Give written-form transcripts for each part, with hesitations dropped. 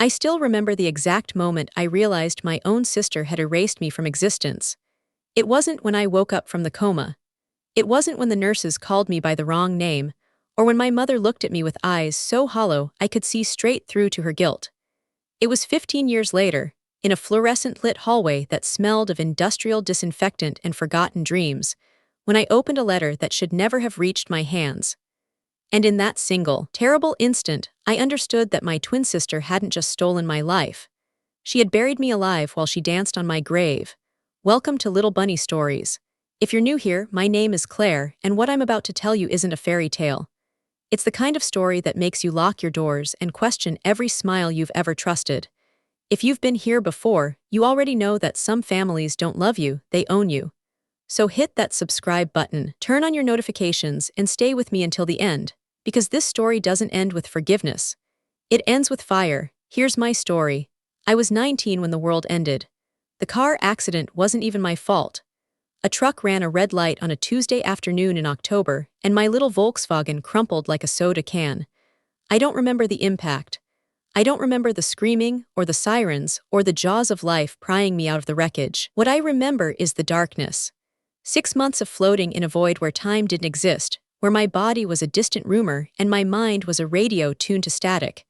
I still remember the exact moment I realized my own sister had erased me from existence. It wasn't when I woke up from the coma. It wasn't when the nurses called me by the wrong name, or when my mother looked at me with eyes so hollow I could see straight through to her guilt. It was 15 years later, in a fluorescent-lit hallway that smelled of industrial disinfectant and forgotten dreams, when I opened a letter that should never have reached my hands. And in that single, terrible instant, I understood that my twin sister hadn't just stolen my life. She had buried me alive while she danced on my grave. Welcome to Little Bunny Stories. If you're new here, my name is Claire, and what I'm about to tell you isn't a fairy tale. It's the kind of story that makes you lock your doors and question every smile you've ever trusted. If you've been here before, you already know that some families don't love you, they own you. So hit that subscribe button, turn on your notifications, and stay with me until the end, because this story doesn't end with forgiveness. It ends with fire. Here's my story. I was 19 when the world ended. The car accident wasn't even my fault. A truck ran a red light on a Tuesday afternoon in October, and my little Volkswagen crumpled like a soda can. I don't remember the impact. I don't remember the screaming, or the sirens, or the jaws of life prying me out of the wreckage. What I remember is the darkness. 6 months of floating in a void where time didn't exist, where my body was a distant rumor and my mind was a radio tuned to static.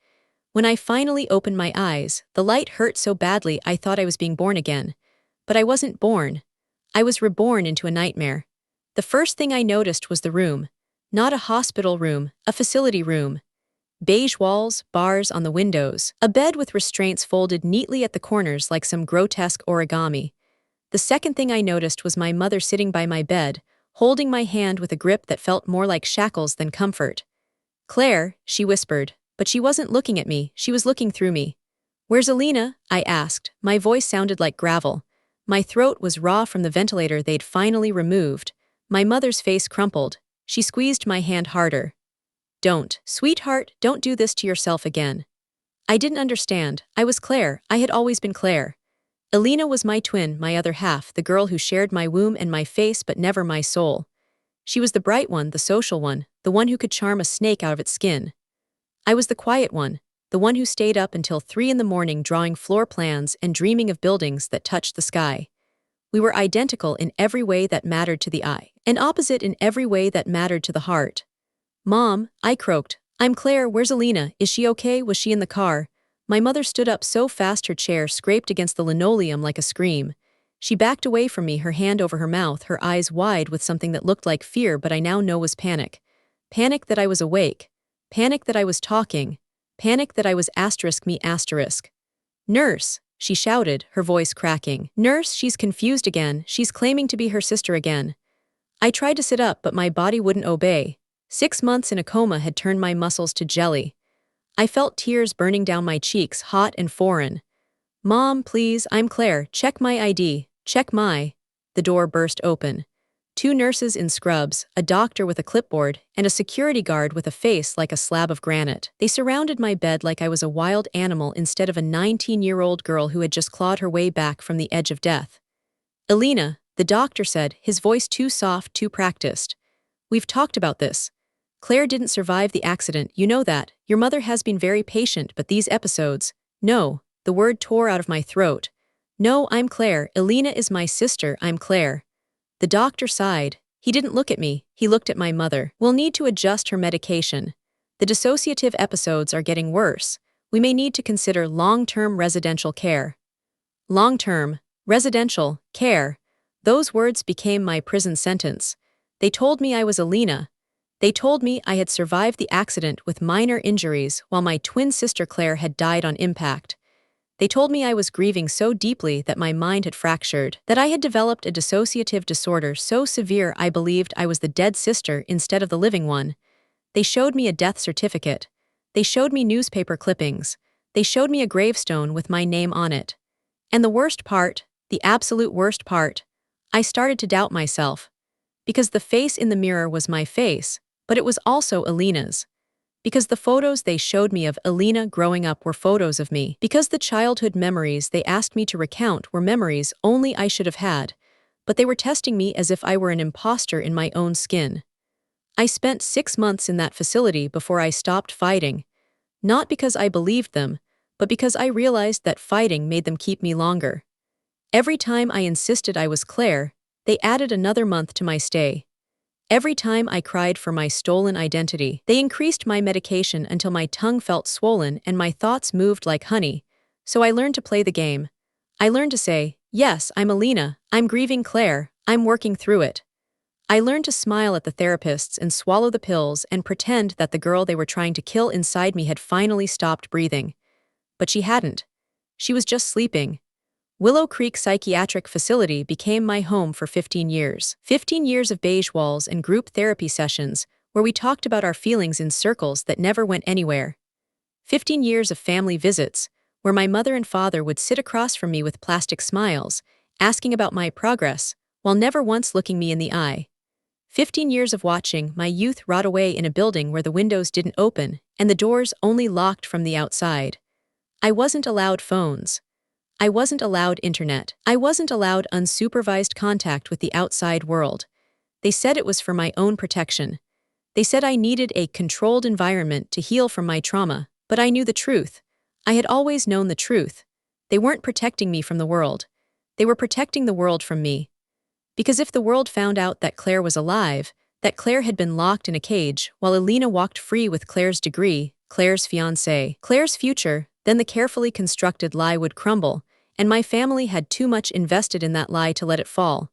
When I finally opened my eyes, the light hurt so badly I thought I was being born again. But I wasn't born. I was reborn into a nightmare. The first thing I noticed was the room. Not a hospital room, a facility room. Beige walls, bars on the windows, a bed with restraints folded neatly at the corners like some grotesque origami. The second thing I noticed was my mother sitting by my bed, holding my hand with a grip that felt more like shackles than comfort. "Claire," she whispered, but she wasn't looking at me, she was looking through me. "Where's Elena?" I asked. My voice sounded like gravel. My throat was raw from the ventilator they'd finally removed. My mother's face crumpled. She squeezed my hand harder. "Don't, sweetheart, don't do this to yourself again." I didn't understand. I was Claire. I had always been Claire. Elena was my twin, my other half, the girl who shared my womb and my face but never my soul. She was the bright one, the social one, the one who could charm a snake out of its skin. I was the quiet one, the one who stayed up until 3 in the morning drawing floor plans and dreaming of buildings that touched the sky. We were identical in every way that mattered to the eye, and opposite in every way that mattered to the heart. "Mom," I croaked. "I'm Claire, where's Elena? Is she okay? Was she in the car?" My mother stood up so fast her chair scraped against the linoleum like a scream. She backed away from me, her hand over her mouth, her eyes wide with something that looked like fear but I now know was panic. Panic that I was awake. Panic that I was talking. Panic that I was *me*. "Nurse," she shouted, her voice cracking. "Nurse, she's confused again. She's claiming to be her sister again." I tried to sit up but my body wouldn't obey. 6 months in a coma had turned my muscles to jelly. I felt tears burning down my cheeks, hot and foreign. "Mom, please, I'm Claire. Check my ID. Check my—" The door burst open. 2 nurses in scrubs, a doctor with a clipboard, and a security guard with a face like a slab of granite. They surrounded my bed like I was a wild animal instead of a 19-year-old girl who had just clawed her way back from the edge of death. "Elena," the doctor said, his voice too soft, too practiced. "We've talked about this. Claire didn't survive the accident, you know that. Your mother has been very patient, but these episodes—" "No," the word tore out of my throat. "No, I'm Claire. Elena is my sister, I'm Claire." The doctor sighed. He didn't look at me, he looked at my mother. "We'll need to adjust her medication. The dissociative episodes are getting worse. We may need to consider long-term residential care." Long-term, residential, care. Those words became my prison sentence. They told me I was Elena. They told me I had survived the accident with minor injuries while my twin sister Claire had died on impact. They told me I was grieving so deeply that my mind had fractured, that I had developed a dissociative disorder so severe I believed I was the dead sister instead of the living one. They showed me a death certificate. They showed me newspaper clippings. They showed me a gravestone with my name on it. And the worst part, the absolute worst part, I started to doubt myself. Because the face in the mirror was my face, but it was also Elena's. Because the photos they showed me of Elena growing up were photos of me. Because the childhood memories they asked me to recount were memories only I should have had, but they were testing me as if I were an imposter in my own skin. I spent 6 months in that facility before I stopped fighting. Not because I believed them, but because I realized that fighting made them keep me longer. Every time I insisted I was Claire, they added another month to my stay. Every time I cried for my stolen identity, they increased my medication until my tongue felt swollen and my thoughts moved like honey. So I learned to play the game. I learned to say, yes, I'm Elena, I'm grieving Claire, I'm working through it. I learned to smile at the therapists and swallow the pills and pretend that the girl they were trying to kill inside me had finally stopped breathing. But she hadn't. She was just sleeping. Willow Creek Psychiatric Facility became my home for 15 years. 15 years of beige walls and group therapy sessions where we talked about our feelings in circles that never went anywhere. 15 years of family visits where my mother and father would sit across from me with plastic smiles, asking about my progress, while never once looking me in the eye. 15 years of watching my youth rot away in a building where the windows didn't open and the doors only locked from the outside. I wasn't allowed phones. I wasn't allowed internet. I wasn't allowed unsupervised contact with the outside world. They said it was for my own protection. They said I needed a controlled environment to heal from my trauma, but I knew the truth. I had always known the truth. They weren't protecting me from the world. They were protecting the world from me. Because if the world found out that Claire was alive, that Claire had been locked in a cage while Elena walked free with Claire's degree, Claire's fiancé, Claire's future, then the carefully constructed lie would crumble, and my family had too much invested in that lie to let it fall.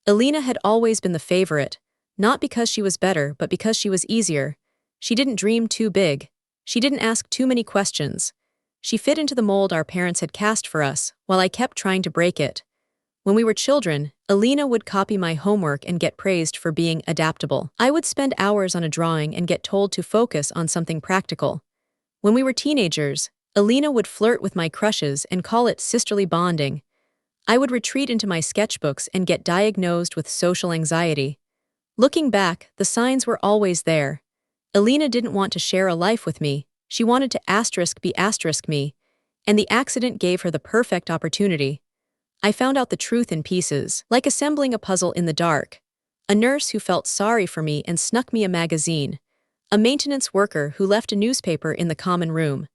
Elena had always been the favorite, not because she was better but because she was easier. She didn't dream too big. She didn't ask too many questions. She fit into the mold our parents had cast for us, while I kept trying to break it. When we were children, Elena would copy my homework and get praised for being adaptable. I would spend hours on a drawing and get told to focus on something practical. When we were teenagers, Elena would flirt with my crushes and call it sisterly bonding. I would retreat into my sketchbooks and get diagnosed with social anxiety. Looking back, the signs were always there. Elena didn't want to share a life with me. She wanted to be me, and the accident gave her the perfect opportunity. I found out the truth in pieces, like assembling a puzzle in the dark. A nurse who felt sorry for me and snuck me a magazine. A maintenance worker who left a newspaper in the common room.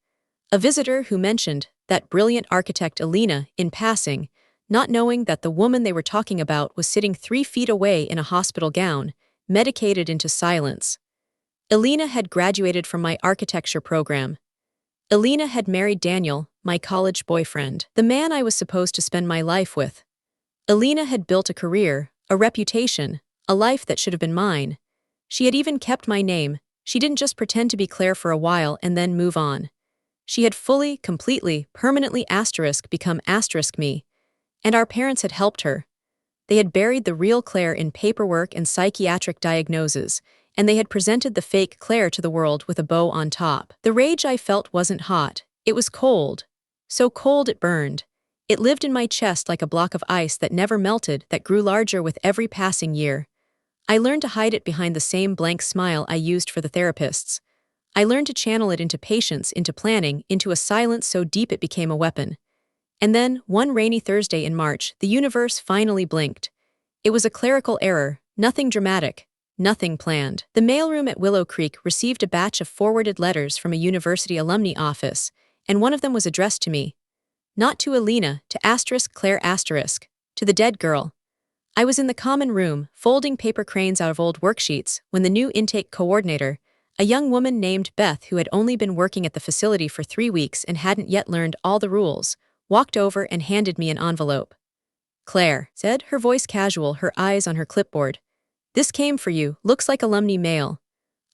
A visitor who mentioned that brilliant architect Elena in passing, not knowing that the woman they were talking about was sitting 3 feet away in a hospital gown, medicated into silence. Elena had graduated from my architecture program. Elena had married Daniel, my college boyfriend, the man I was supposed to spend my life with. Elena had built a career, a reputation, a life that should have been mine. She had even kept my name. She didn't just pretend to be Claire for a while and then move on. She had fully, completely, permanently become me. And our parents had helped her. They had buried the real Claire in paperwork and psychiatric diagnoses, and they had presented the fake Claire to the world with a bow on top. The rage I felt wasn't hot. It was cold. So cold it burned. It lived in my chest like a block of ice that never melted, that grew larger with every passing year. I learned to hide it behind the same blank smile I used for the therapists. I learned to channel it into patience, into planning, into a silence so deep it became a weapon. And then, one rainy Thursday in March, the universe finally blinked. It was a clerical error, nothing dramatic, nothing planned. The mailroom at Willow Creek received a batch of forwarded letters from a university alumni office, and one of them was addressed to me. Not to Elena, to Claire to the dead girl. I was in the common room, folding paper cranes out of old worksheets, when the new intake coordinator, a young woman named Beth who had only been working at the facility for 3 weeks and hadn't yet learned all the rules, walked over and handed me an envelope. Claire said, her voice casual, her eyes on her clipboard. This came for you, looks like alumni mail.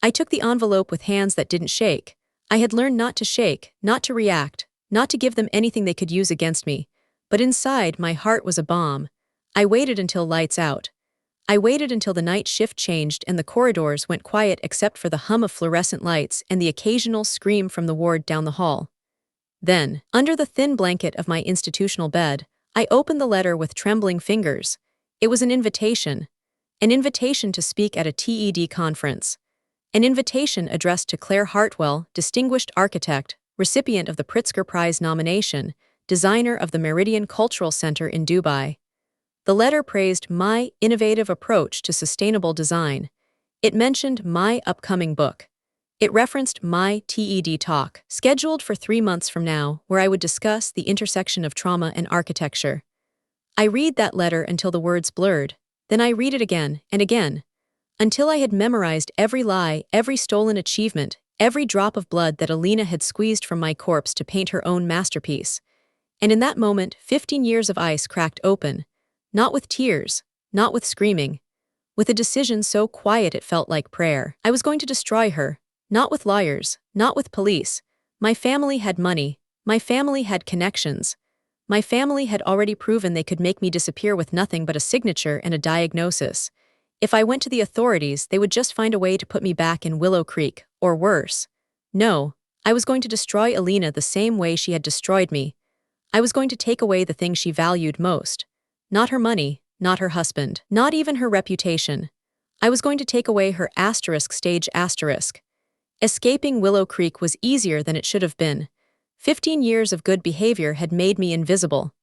I took the envelope with hands that didn't shake. I had learned not to shake, not to react, not to give them anything they could use against me. But inside, my heart was a bomb. I waited until lights out. I waited until the night shift changed and the corridors went quiet except for the hum of fluorescent lights and the occasional scream from the ward down the hall. Then, under the thin blanket of my institutional bed, I opened the letter with trembling fingers. It was an invitation to speak at a TED conference. An invitation addressed to Claire Hartwell, distinguished architect, recipient of the Pritzker Prize nomination, designer of the Meridian Cultural Center in Dubai. The letter praised my innovative approach to sustainable design. It mentioned my upcoming book. It referenced my TED talk, scheduled for 3 months from now, where I would discuss the intersection of trauma and architecture. I read that letter until the words blurred, then I read it again and again, until I had memorized every lie, every stolen achievement, every drop of blood that Elena had squeezed from my corpse to paint her own masterpiece. And in that moment, 15 years of ice cracked open, not with tears, not with screaming, with a decision so quiet it felt like prayer. I was going to destroy her, not with lawyers, not with police. My family had money, my family had connections. My family had already proven they could make me disappear with nothing but a signature and a diagnosis. If I went to the authorities, they would just find a way to put me back in Willow Creek, or worse. No, I was going to destroy Elena the same way she had destroyed me. I was going to take away the thing she valued most. Not her money, not her husband, not even her reputation. I was going to take away her stage asterisk. Escaping Willow Creek was easier than it should have been. 15 years of good behavior had made me invisible.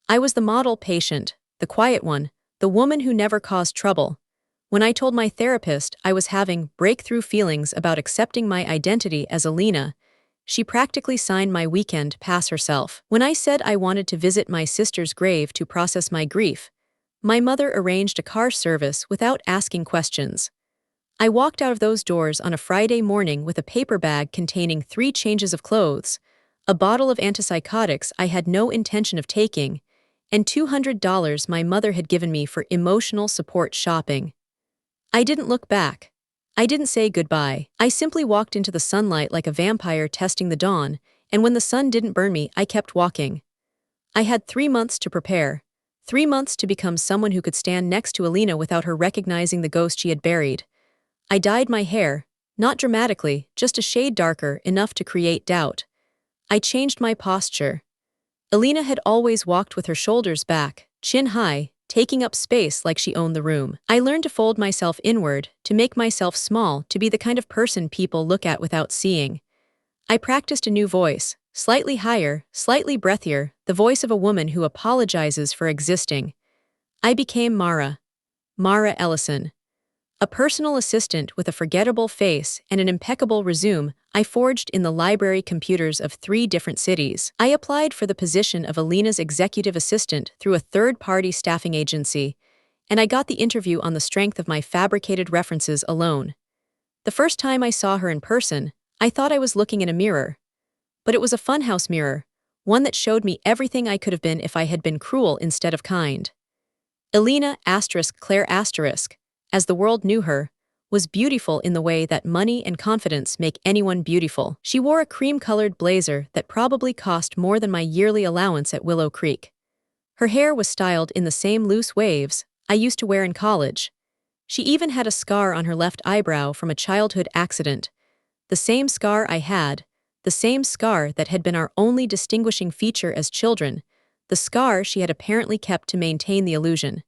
I was the model patient, the quiet one, the woman who never caused trouble. When I told my therapist I was having breakthrough feelings about accepting my identity as Elena, she practically signed my weekend pass herself. When I said I wanted to visit my sister's grave to process my grief, my mother arranged a car service without asking questions. I walked out of those doors on a Friday morning with a paper bag containing 3 changes of clothes, a bottle of antipsychotics I had no intention of taking, and $200 my mother had given me for emotional support shopping. I didn't look back. I didn't say goodbye. I simply walked into the sunlight like a vampire testing the dawn, and when the sun didn't burn me, I kept walking. I had 3 months to prepare. 3 months to become someone who could stand next to Elena without her recognizing the ghost she had buried. I dyed my hair, not dramatically, just a shade darker, enough to create doubt. I changed my posture. Elena had always walked with her shoulders back, chin high, taking up space like she owned the room. I learned to fold myself inward, to make myself small, to be the kind of person people look at without seeing. I practiced a new voice, slightly higher, slightly breathier, the voice of a woman who apologizes for existing. I became Mara Ellison. A personal assistant with a forgettable face and an impeccable resume I forged in the library computers of 3 different cities. I applied for the position of Elena's executive assistant through a third-party staffing agency, and I got the interview on the strength of my fabricated references alone. The first time I saw her in person, I thought I was looking in a mirror. But it was a funhouse mirror, one that showed me everything I could have been if I had been cruel instead of kind. Elena Claire as the world knew her, was beautiful in the way that money and confidence make anyone beautiful. She wore a cream-colored blazer that probably cost more than my yearly allowance at Willow Creek. Her hair was styled in the same loose waves I used to wear in college. She even had a scar on her left eyebrow from a childhood accident. The same scar I had, the same scar that had been our only distinguishing feature as children, the scar she had apparently kept to maintain the illusion.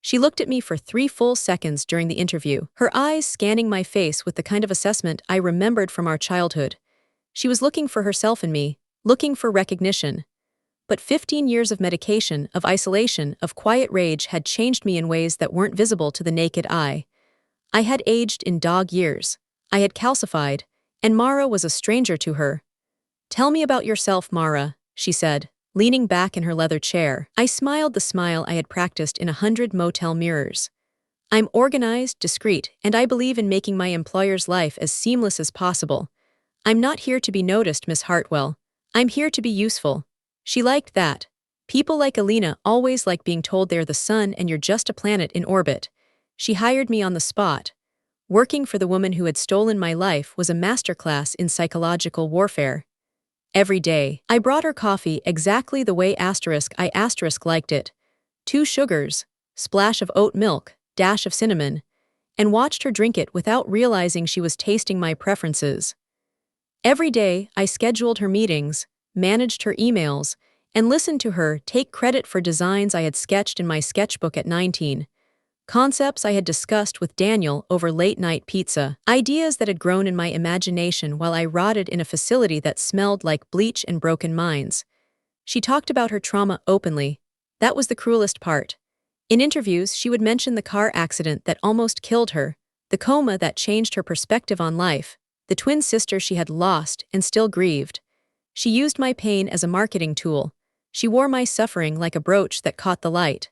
She looked at me for 3 full seconds during the interview, her eyes scanning my face with the kind of assessment I remembered from our childhood. She was looking for herself in me, looking for recognition. But 15 years of medication, of isolation, of quiet rage had changed me in ways that weren't visible to the naked eye. I had aged in dog years. I had calcified, and Mara was a stranger to her. "Tell me about yourself, Mara," she said, leaning back in her leather chair. I smiled the smile I had practiced in 100 motel mirrors. "I'm organized, discreet, and I believe in making my employer's life as seamless as possible. I'm not here to be noticed, Miss Hartwell. I'm here to be useful." She liked that. People like Elena always like being told they're the sun and you're just a planet in orbit. She hired me on the spot. Working for the woman who had stolen my life was a masterclass in psychological warfare. Every day, I brought her coffee exactly the way I liked it. 2 sugars, splash of oat milk, dash of cinnamon, and watched her drink it without realizing she was tasting my preferences. Every day, I scheduled her meetings, managed her emails, and listened to her take credit for designs I had sketched in my sketchbook at 19. Concepts I had discussed with Daniel over late-night pizza. Ideas that had grown in my imagination while I rotted in a facility that smelled like bleach and broken mines. She talked about her trauma openly. That was the cruelest part. In interviews, she would mention the car accident that almost killed her, the coma that changed her perspective on life, the twin sister she had lost and still grieved. She used my pain as a marketing tool. She wore my suffering like a brooch that caught the light.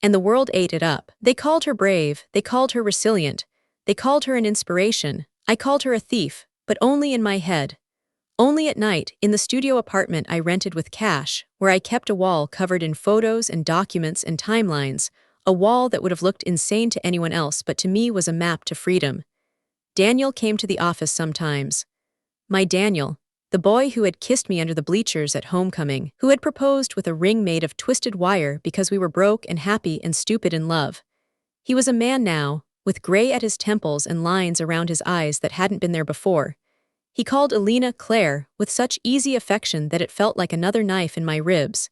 And the world ate it up. They called her brave, they called her resilient, they called her an inspiration. I called her a thief, but only in my head. Only at night, in the studio apartment I rented with cash, where I kept a wall covered in photos and documents and timelines, a wall that would have looked insane to anyone else but to me was a map to freedom. Daniel came to the office sometimes. My Daniel, the boy who had kissed me under the bleachers at homecoming, who had proposed with a ring made of twisted wire because we were broke and happy and stupid in love. He was a man now, with gray at his temples and lines around his eyes that hadn't been there before. He called Elena Claire with such easy affection that it felt like another knife in my ribs.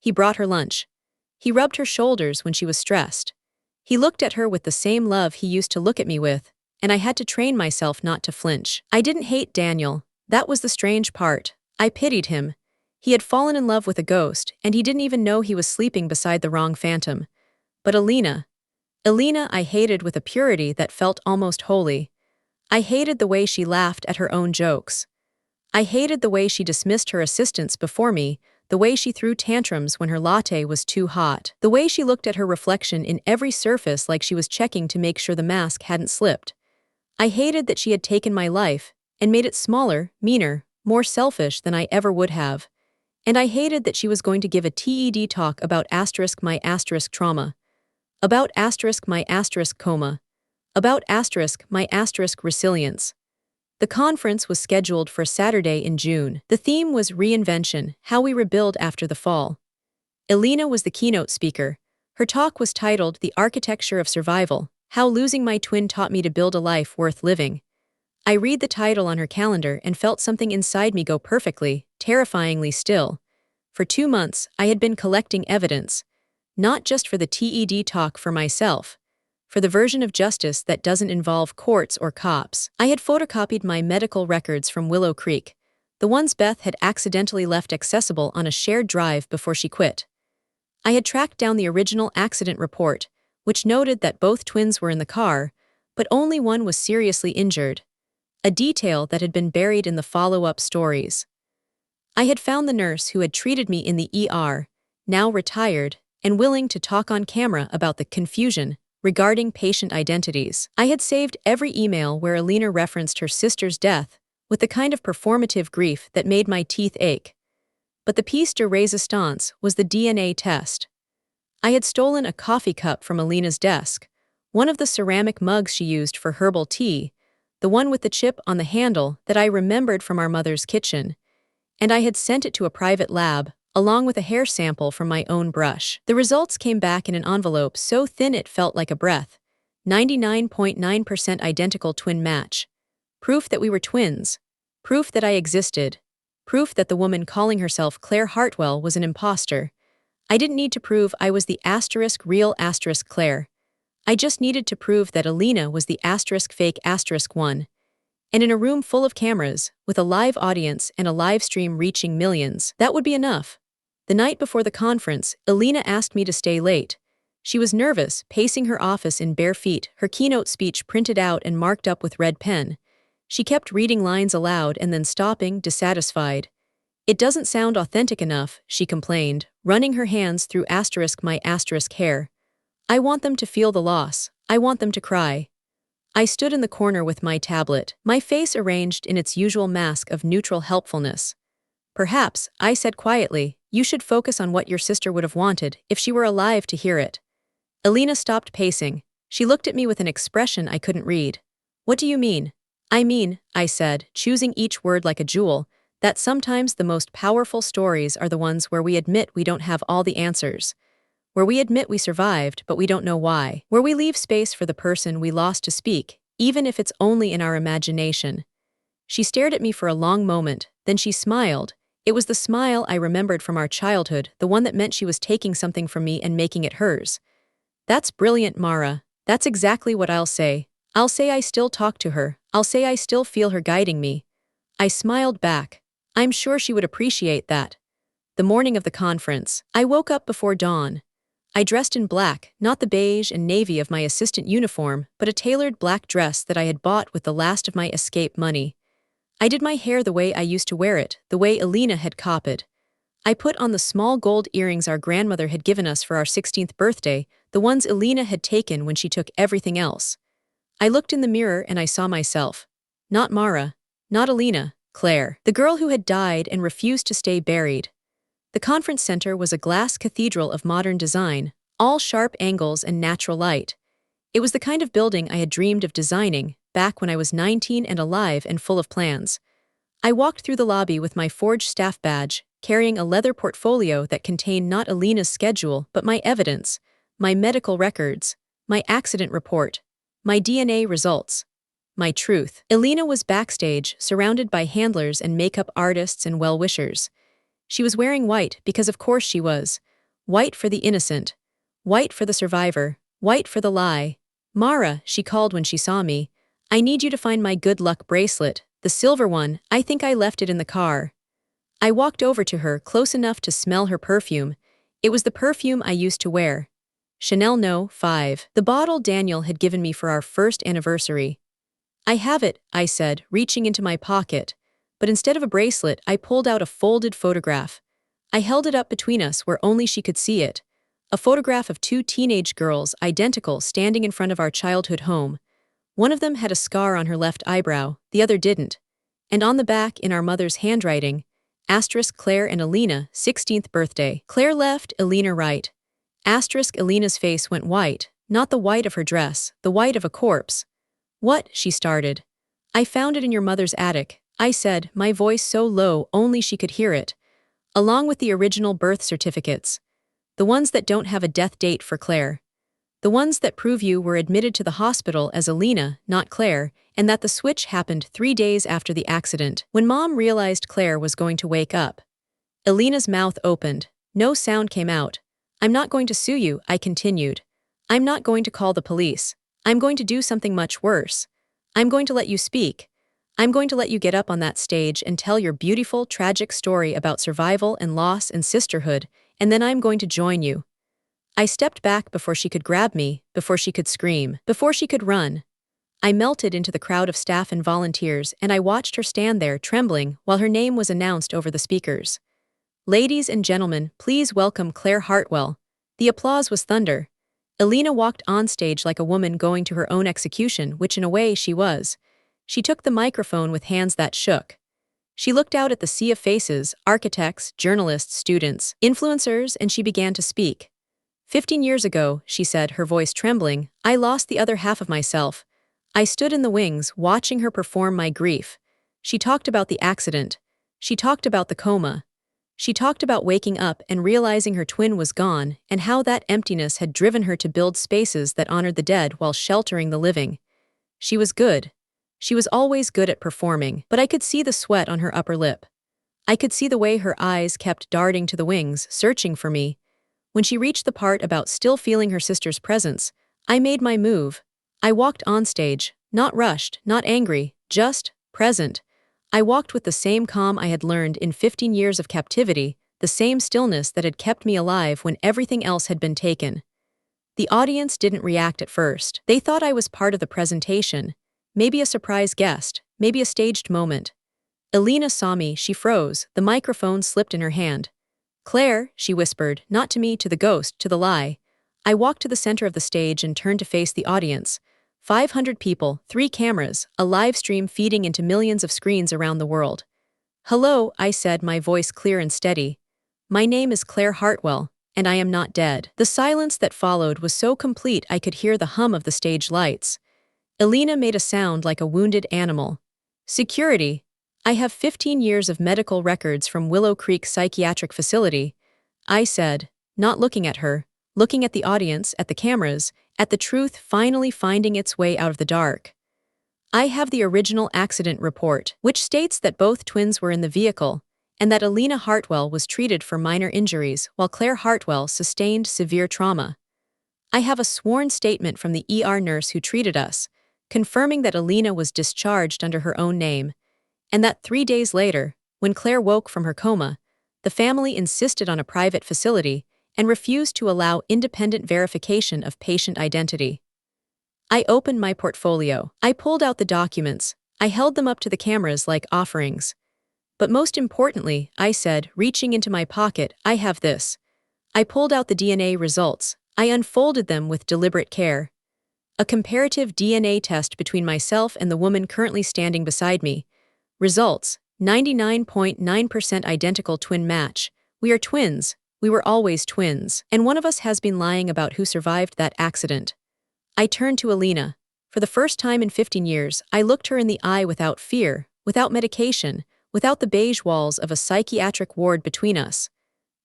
He brought her lunch. He rubbed her shoulders when she was stressed. He looked at her with the same love he used to look at me with, and I had to train myself not to flinch. I didn't hate Daniel. That was the strange part. I pitied him. He had fallen in love with a ghost, and he didn't even know he was sleeping beside the wrong phantom. But Elena I hated with a purity that felt almost holy. I hated the way she laughed at her own jokes. I hated the way she dismissed her assistants before me, the way she threw tantrums when her latte was too hot, the way she looked at her reflection in every surface like she was checking to make sure the mask hadn't slipped. I hated that she had taken my life and made it smaller, meaner, more selfish than I ever would have. And I hated that she was going to give a TED talk about my trauma, about my coma, about my resilience. The conference was scheduled for Saturday in June. The theme was reinvention, how we rebuild after the fall. Elena was the keynote speaker. Her talk was titled The Architecture of Survival, How Losing My Twin Taught Me to Build a Life Worth Living. I read the title on her calendar and felt something inside me go perfectly, terrifyingly still. For 2 months, I had been collecting evidence, not just for the TED talk for myself, for the version of justice that doesn't involve courts or cops. I had photocopied my medical records from Willow Creek, the ones Beth had accidentally left accessible on a shared drive before she quit. I had tracked down the original accident report, which noted that both twins were in the car, but only one was seriously injured, a detail that had been buried in the follow-up stories. I had found the nurse who had treated me in the ER, now retired, and willing to talk on camera about the confusion regarding patient identities. I had saved every email where Elena referenced her sister's death with the kind of performative grief that made my teeth ache. But the piece de resistance was the DNA test. I had stolen a coffee cup from Elena's desk, one of the ceramic mugs she used for herbal tea, the one with the chip on the handle that I remembered from our mother's kitchen, and I had sent it to a private lab, along with a hair sample from my own brush. The results came back in an envelope so thin it felt like a breath. 99.9% identical twin match. Proof that we were twins. Proof that I existed. Proof that the woman calling herself Claire Hartwell was an imposter. I didn't need to prove I was the real Claire. I just needed to prove that Elena was the fake one. And in a room full of cameras, with a live audience and a live stream reaching millions, that would be enough. The night before the conference, Elena asked me to stay late. She was nervous, pacing her office in bare feet, her keynote speech printed out and marked up with red pen. She kept reading lines aloud and then stopping, dissatisfied. It doesn't sound authentic enough, she complained, running her hands through my hair. I want them to feel the loss. I want them to cry. I stood in the corner with my tablet, my face arranged in its usual mask of neutral helpfulness. Perhaps, I said quietly, you should focus on what your sister would have wanted if she were alive to hear it. Elena stopped pacing. She looked at me with an expression I couldn't read. What do you mean? I mean, I said, choosing each word like a jewel, that sometimes the most powerful stories are the ones where we admit we don't have all the answers. Where we admit we survived, but we don't know why. Where we leave space for the person we lost to speak, even if it's only in our imagination. She stared at me for a long moment, then she smiled. It was the smile I remembered from our childhood, the one that meant she was taking something from me and making it hers. That's brilliant, Mara. That's exactly what I'll say. I'll say I still talk to her. I'll say I still feel her guiding me. I smiled back. I'm sure she would appreciate that. The morning of the conference, I woke up before dawn. I dressed in black, not the beige and navy of my assistant uniform, but a tailored black dress that I had bought with the last of my escape money. I did my hair the way I used to wear it, the way Elena had copied. I put on the small gold earrings our grandmother had given us for our 16th birthday, the ones Elena had taken when she took everything else. I looked in the mirror and I saw myself. Not Mara, not Elena, Claire, the girl who had died and refused to stay buried. The conference center was a glass cathedral of modern design, all sharp angles and natural light. It was the kind of building I had dreamed of designing, back when I was 19 and alive and full of plans. I walked through the lobby with my forged staff badge, carrying a leather portfolio that contained not Elena's schedule but my evidence, my medical records, my accident report, my DNA results, my truth. Elena was backstage, surrounded by handlers and makeup artists and well-wishers. She was wearing white because of course she was. White for the innocent. White for the survivor. White for the lie. Mara, she called when she saw me. I need you to find my good luck bracelet, the silver one. I think I left it in the car. I walked over to her, close enough to smell her perfume. It was the perfume I used to wear. Chanel No. 5. The bottle Daniel had given me for our first anniversary. I have it, I said, reaching into my pocket. But instead of a bracelet, I pulled out a folded photograph. I held it up between us where only she could see it. A photograph of two teenage girls, identical, standing in front of our childhood home. One of them had a scar on her left eyebrow, the other didn't. And on the back, in our mother's handwriting, asterisk Claire and Elena, 16th birthday. Claire left, Elena right. Asterisk Elena's face went white, not the white of her dress, the white of a corpse. What? She started. I found it in your mother's attic, I said, my voice so low only she could hear it. Along with the original birth certificates. The ones that don't have a death date for Claire. The ones that prove you were admitted to the hospital as Elena, not Claire, and that the switch happened 3 days after the accident, when Mom realized Claire was going to wake up. Elena's mouth opened. No sound came out. I'm not going to sue you, I continued. I'm not going to call the police. I'm going to do something much worse. I'm going to let you speak. I'm going to let you get up on that stage and tell your beautiful, tragic story about survival and loss and sisterhood, and then I'm going to join you. I stepped back before she could grab me, before she could scream, before she could run. I melted into the crowd of staff and volunteers, and I watched her stand there, trembling, while her name was announced over the speakers. Ladies and gentlemen, please welcome Claire Hartwell. The applause was thunder. Elena walked on stage like a woman going to her own execution, which in a way she was. She took the microphone with hands that shook. She looked out at the sea of faces, architects, journalists, students, influencers, and she began to speak. 15 years ago, she said, her voice trembling, I lost the other half of myself. I stood in the wings, watching her perform my grief. She talked about the accident. She talked about the coma. She talked about waking up and realizing her twin was gone, and how that emptiness had driven her to build spaces that honored the dead while sheltering the living. She was good. She was always good at performing, but I could see the sweat on her upper lip. I could see the way her eyes kept darting to the wings, searching for me. When she reached the part about still feeling her sister's presence, I made my move. I walked on stage, not rushed, not angry, just present. I walked with the same calm I had learned in 15 years of captivity, the same stillness that had kept me alive when everything else had been taken. The audience didn't react at first. They thought I was part of the presentation. Maybe a surprise guest, maybe a staged moment. Elena saw me, she froze, the microphone slipped in her hand. Claire, she whispered, not to me, to the ghost, to the lie. I walked to the center of the stage and turned to face the audience. 500 people, 3 cameras, a live stream feeding into millions of screens around the world. Hello, I said, my voice clear and steady. My name is Claire Hartwell, and I am not dead. The silence that followed was so complete I could hear the hum of the stage lights. Elena made a sound like a wounded animal. Security. I have 15 years of medical records from Willow Creek Psychiatric Facility, I said, not looking at her, looking at the audience, at the cameras, at the truth finally finding its way out of the dark. I have the original accident report, which states that both twins were in the vehicle, and that Elena Hartwell was treated for minor injuries while Claire Hartwell sustained severe trauma. I have a sworn statement from the ER nurse who treated us, confirming that Elena was discharged under her own name, and that 3 days later, when Claire woke from her coma, the family insisted on a private facility and refused to allow independent verification of patient identity. I opened my portfolio. I pulled out the documents. I held them up to the cameras like offerings. But most importantly, I said, reaching into my pocket, I have this. I pulled out the DNA results. I unfolded them with deliberate care. A comparative DNA test between myself and the woman currently standing beside me. Results: 99.9% identical twin match. We are twins. We were always twins. And one of us has been lying about who survived that accident. I turned to Elena. For the first time in 15 years, I looked her in the eye without fear, without medication, without the beige walls of a psychiatric ward between us.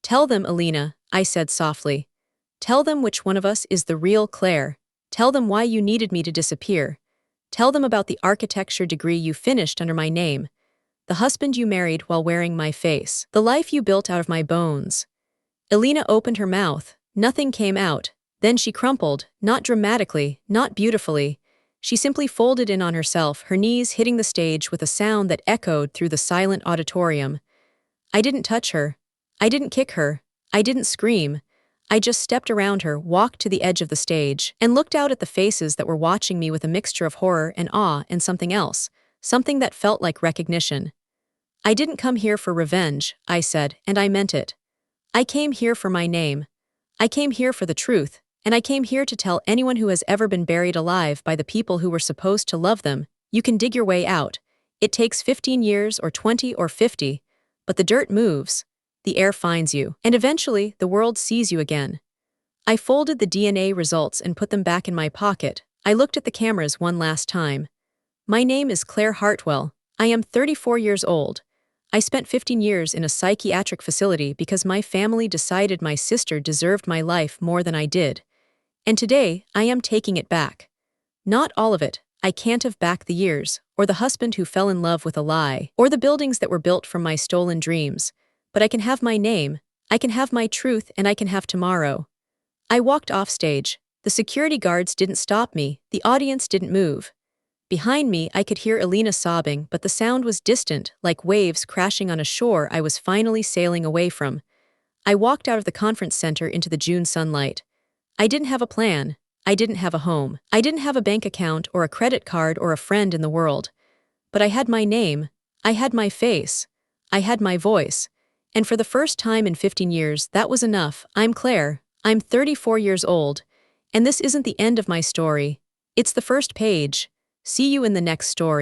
Tell them, Elena, I said softly. Tell them which one of us is the real Claire. Tell them why you needed me to disappear. Tell them about the architecture degree you finished under my name, the husband you married while wearing my face, the life you built out of my bones. Elena opened her mouth. Nothing came out. Then she crumpled, not dramatically, not beautifully. She simply folded in on herself, her knees hitting the stage with a sound that echoed through the silent auditorium. I didn't touch her. I didn't kick her. I didn't scream. I just stepped around her, walked to the edge of the stage, and looked out at the faces that were watching me with a mixture of horror and awe and something else, something that felt like recognition. I didn't come here for revenge, I said, and I meant it. I came here for my name. I came here for the truth, and I came here to tell anyone who has ever been buried alive by the people who were supposed to love them, you can dig your way out. It takes 15 years or 20 or 50, but the dirt moves. The air finds you, and eventually the world sees you again. I folded the DNA results and put them back in my pocket. I looked at the cameras one last time. My name is Claire Hartwell. I am 34 years old. I spent 15 years in a psychiatric facility because my family decided my sister deserved my life more than I did. And today, I am taking it back. Not all of it. I can't have back the years, or the husband who fell in love with a lie, or the buildings that were built from my stolen dreams. But I can have my name, I can have my truth, and I can have tomorrow. I walked off stage. The security guards didn't stop me, the audience didn't move. Behind me, I could hear Elena sobbing, but the sound was distant, like waves crashing on a shore I was finally sailing away from. I walked out of the conference center into the June sunlight. I didn't have a plan. I didn't have a home. I didn't have a bank account or a credit card or a friend in the world. But I had my name. I had my face. I had my voice. And for the first time in 15 years, that was enough. I'm Claire. I'm 34 years old. And this isn't the end of my story. It's the first page. See you in the next story.